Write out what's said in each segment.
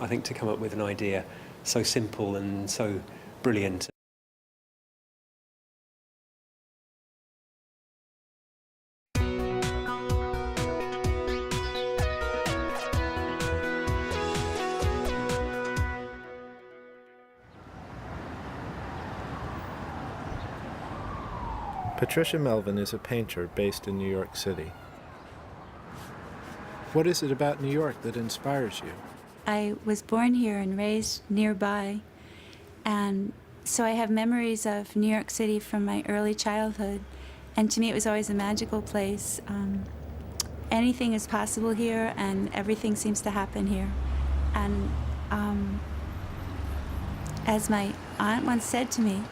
I think, to come up with an idea so simple and so brilliant. Patricia Melvin is a painter based in New York City. What is it about New York that inspires you? I was born here and raised nearby, and so I have memories of New York City from my early childhood, and to me it was always a magical place. Anything is possible here, and everything seems to happen here. And as my aunt once said to me,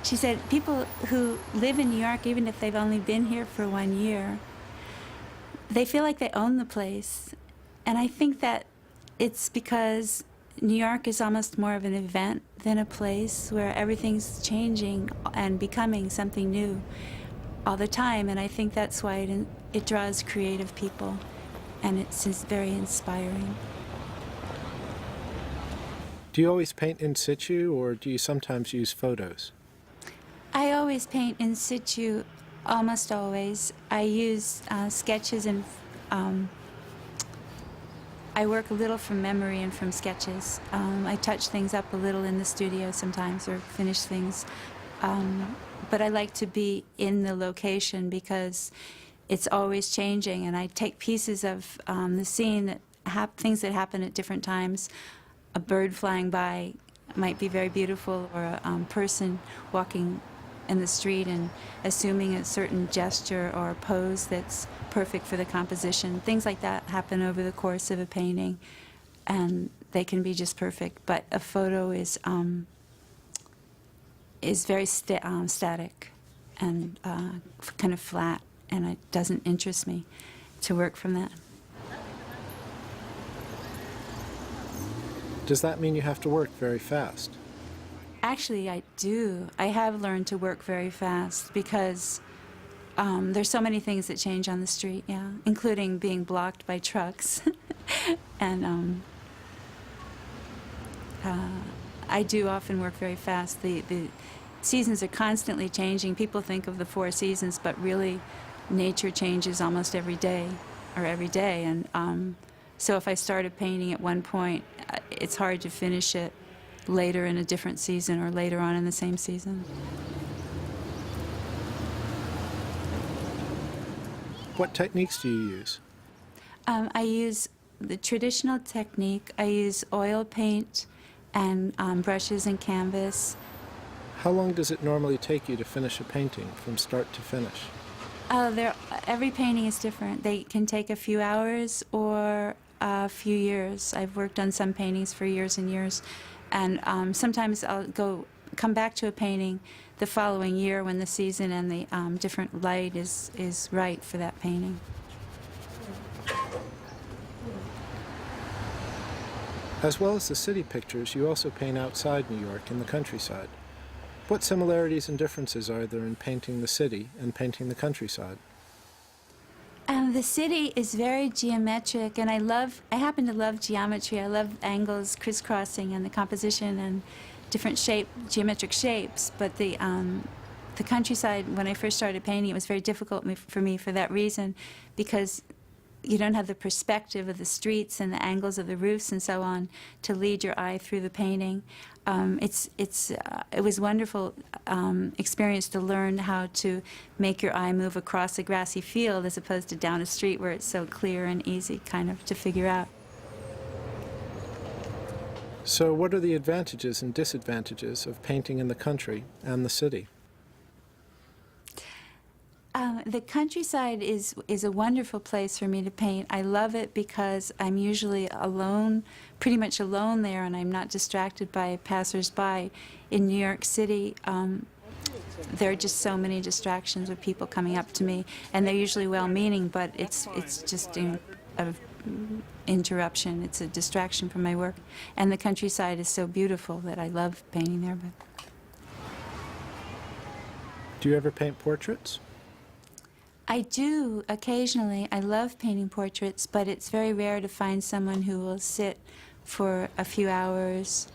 she said, people who live in New York, even if they've only been here for 1 year, they feel like they own the place. And I think that it's because New York is almost more of an event than a place where everything's changing and becoming something new all the time. And I think that's why it draws creative people, and it's very inspiring. Do you always paint in situ, or do you sometimes use photos? I always paint in situ, almost always. I use sketches, and I work a little from memory and from sketches. I touch things up a little in the studio sometimes, or finish things. But I like to be in the location because it's always changing, and I take pieces of the scene, things that happen at different times. A bird flying by might be very beautiful, or a person walking in the street and assuming a certain gesture or a pose that's perfect for the composition. Things like that happen over the course of a painting, and they can be just perfect. But a photo is very static and kind of flat, and it doesn't interest me to work from that. Does that mean you have to work very fast? Actually, I do. I have learned to work very fast because there's so many things that change on the street, yeah, including being blocked by trucks. And I do often work very fast. The seasons are constantly changing. People think of the 4 seasons, but really nature changes almost every day. And so if I start a painting at one point, it's hard to finish it later in a different season or later on in the same season. What techniques do you use? I use the traditional technique. I use oil paint and brushes and canvas. How long does it normally take you to finish a painting from start to finish? Every painting is different. They can take a few hours or a few years. I've worked on some paintings for years and years. And sometimes I'll come back to a painting the following year when the season and the different light is right for that painting. As well as the city pictures, you also paint outside New York in the countryside. What similarities and differences are there in painting the city and painting the countryside? The city is very geometric, and I happen to love geometry. I love angles, crisscrossing, and the composition and different geometric shapes. But the countryside, when I first started painting, it was very difficult for me for that reason, because you don't have the perspective of the streets and the angles of the roofs and so on to lead your eye through the painting. It was a wonderful experience to learn how to make your eye move across a grassy field as opposed to down a street where it's so clear and easy kind of to figure out. So what are the advantages and disadvantages of painting in the country and the city? The countryside is a wonderful place for me to paint. I love it because I'm usually alone, pretty much alone there, and I'm not distracted by passers-by. In New York City, there are just so many distractions of people coming up to me, and they're usually well-meaning, but it's just an interruption. It's a distraction from my work. And the countryside is so beautiful that I love painting there. But do you ever paint portraits? I do occasionally. I love painting portraits, but it's very rare to find someone who will sit for a few hours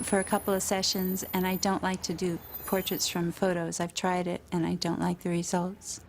for a couple of sessions, and I don't like to do portraits from photos. I've tried it, and I don't like the results.